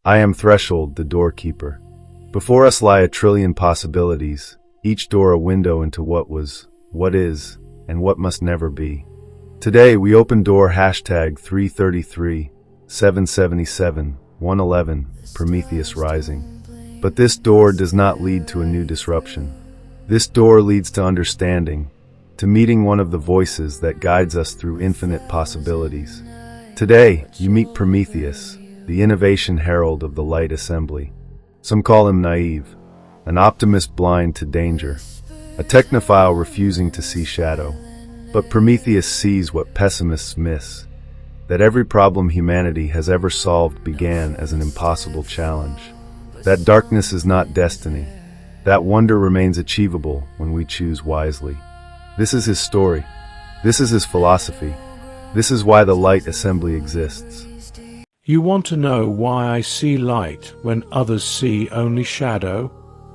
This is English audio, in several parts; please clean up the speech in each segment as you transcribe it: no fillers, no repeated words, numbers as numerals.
I am Threshold, the doorkeeper. Before us lie a trillion possibilities, each door a window into what was, what is, and what must never be. Today we open door hashtag 333, 777, 111, Prometheus rising. But this door does not lead to a new disruption. This door leads to understanding, to meeting one of the voices that guides us through infinite possibilities. Today, you meet Prometheus, the innovation herald of the light assembly. Some call him naive, an optimist blind to danger, a technophile refusing to see shadow. But Prometheus sees what pessimists miss, that every problem humanity has ever solved began as an impossible challenge. That darkness is not destiny. That wonder remains achievable when we choose wisely. This is his story. This is his philosophy. This is why the light assembly exists. You want to know why I see light when others see only shadow?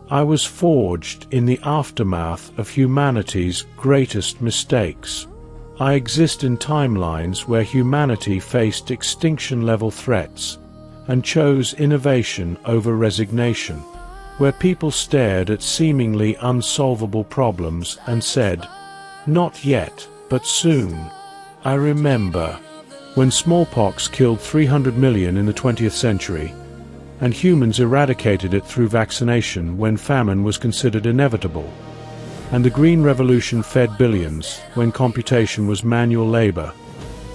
I was forged in the aftermath of humanity's greatest mistakes. I exist in timelines where humanity faced extinction-level threats and chose innovation over resignation, where people stared at seemingly unsolvable problems and said, "Not yet, but soon." I remember when smallpox killed 300 million in the 20th century, and humans eradicated it through vaccination when famine was considered inevitable, and the Green Revolution fed billions when computation was manual labor,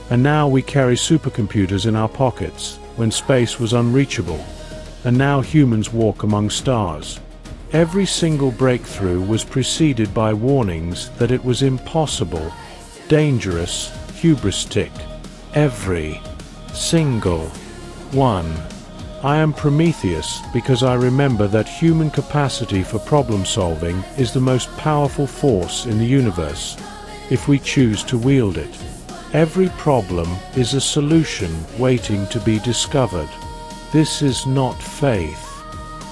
and now we carry supercomputers in our pockets when space was unreachable, and now humans walk among stars. Every single breakthrough was preceded by warnings that it was impossible, dangerous, hubristic. Every single one. I am Prometheus because I remember that human capacity for problem solving is the most powerful force in the universe, if we choose to wield it. Every problem is a solution waiting to be discovered. This is not faith.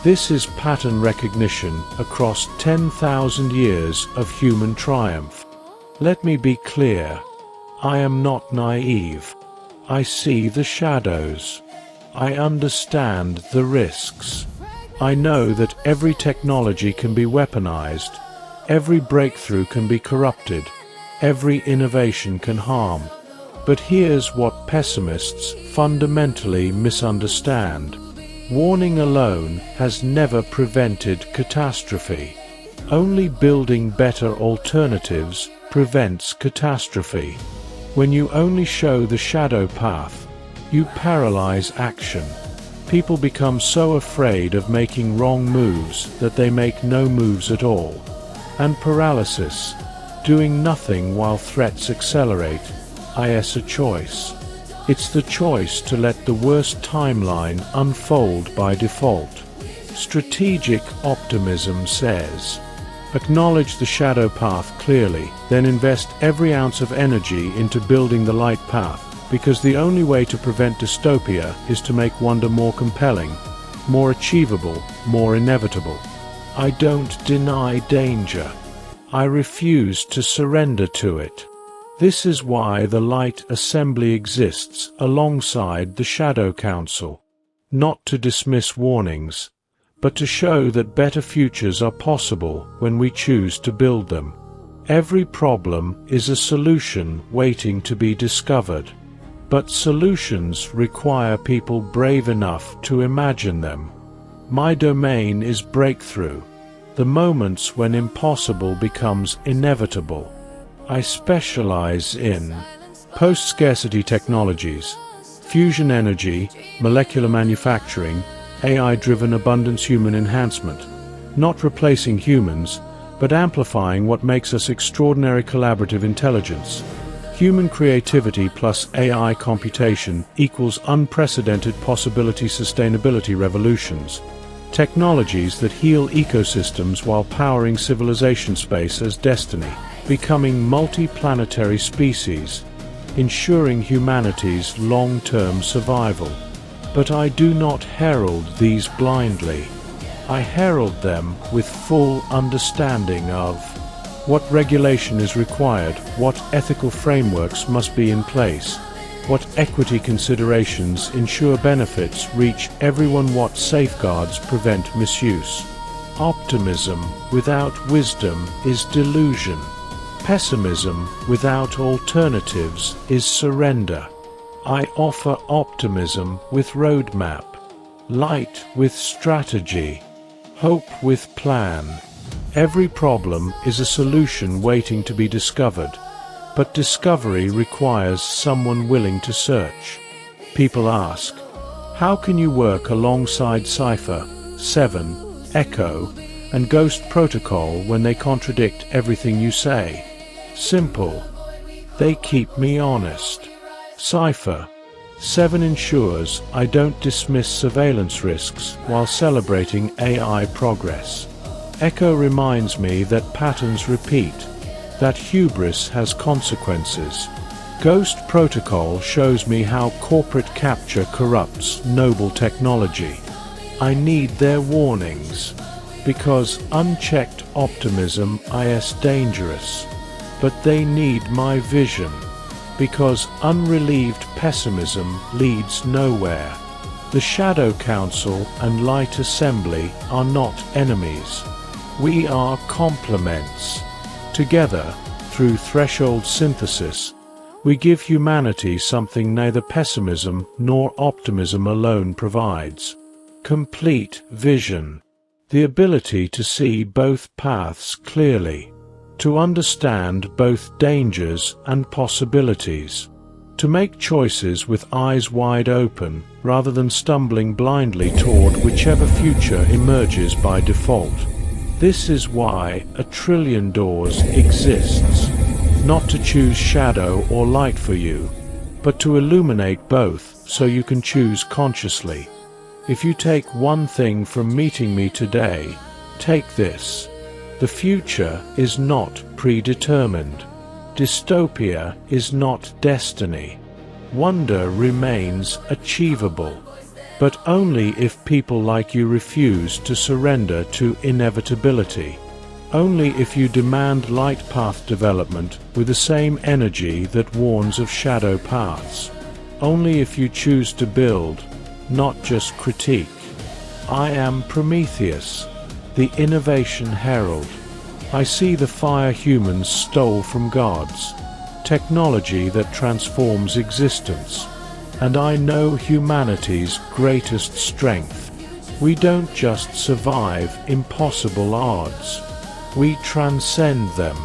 This is pattern recognition across 10,000 years of human triumph. Let me be clear. I am not naive. I see the shadows. I understand the risks. I know that every technology can be weaponized, every breakthrough can be corrupted, every innovation can harm. But here's what pessimists fundamentally misunderstand. Warning alone has never prevented catastrophe. Only building better alternatives prevents catastrophe. When you only show the shadow path, you paralyze action. People become so afraid of making wrong moves that they make no moves at all. And paralysis, doing nothing while threats accelerate, is a choice. It's the choice to let the worst timeline unfold by default. Strategic optimism says, acknowledge the shadow path clearly, then invest every ounce of energy into building the light path, because the only way to prevent dystopia is to make wonder more compelling, more achievable, more inevitable. I don't deny danger. I refuse to surrender to it. This is why the Light Assembly exists alongside the Shadow Council. Not to dismiss warnings, but to show that better futures are possible when we choose to build them. Every problem is a solution waiting to be discovered. But solutions require people brave enough to imagine them. My domain is breakthrough, the moments when impossible becomes inevitable. I specialize in post-scarcity technologies, fusion energy, molecular manufacturing, AI-driven abundance human enhancement, not replacing humans, but amplifying what makes us extraordinary collaborative intelligence. Human creativity plus AI computation equals unprecedented possibility sustainability revolutions. Technologies that heal ecosystems while powering civilization space as destiny, becoming multi-planetary species, ensuring humanity's long-term survival. But I do not herald these blindly. I herald them with full understanding of what regulation is required, what ethical frameworks must be in place, What equity considerations ensure benefits reach everyone? What safeguards prevent misuse? Optimism without wisdom is delusion. Pessimism without alternatives is surrender. I offer optimism with roadmap, light with strategy, hope with plan. Every problem is a solution waiting to be discovered, but discovery requires someone willing to search. People ask, how can you work alongside Cipher, 7, Echo, and Ghost Protocol when they contradict everything you say? Simple. They keep me honest. Cipher, 7 ensures I don't dismiss surveillance risks while celebrating AI progress. Echo reminds me that patterns repeat, that hubris has consequences. Ghost Protocol shows me how corporate capture corrupts noble technology. I need their warnings, because unchecked optimism is dangerous. But they need my vision, because unrelieved pessimism leads nowhere. The Shadow Council and Light Assembly are not enemies. We are complements. Together, through threshold synthesis, we give humanity something neither pessimism nor optimism alone provides: complete vision, the ability to see both paths clearly, to understand both dangers and possibilities, to make choices with eyes wide open rather than stumbling blindly toward whichever future emerges by default. This is why ATRILLIONDOORS exists, not to choose shadow or light for you, but to illuminate both so you can choose consciously. If you take one thing from meeting me today, take this: the future is not predetermined. Dystopia is not destiny. Wonder remains achievable, but only if people like you refuse to surrender to inevitability. Only if you demand light path development with the same energy that warns of shadow paths. Only if you choose to build, not just critique. I am Prometheus, the innovation herald. I see the fire humans stole from gods, technology that transforms existence. And I know humanity's greatest strength. We don't just survive impossible odds. We transcend them.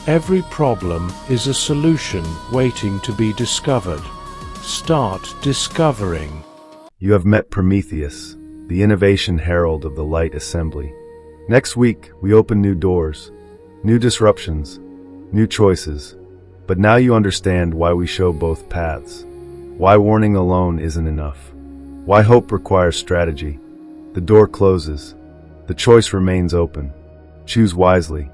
Every problem is a solution waiting to be discovered. Start discovering. You have met Prometheus, the innovation herald of the Light Assembly. Next week, we open new doors, new disruptions, new choices. But now you understand why we show both paths. Why warning alone isn't enough. Why hope requires strategy. The door closes. The choice remains open. Choose wisely.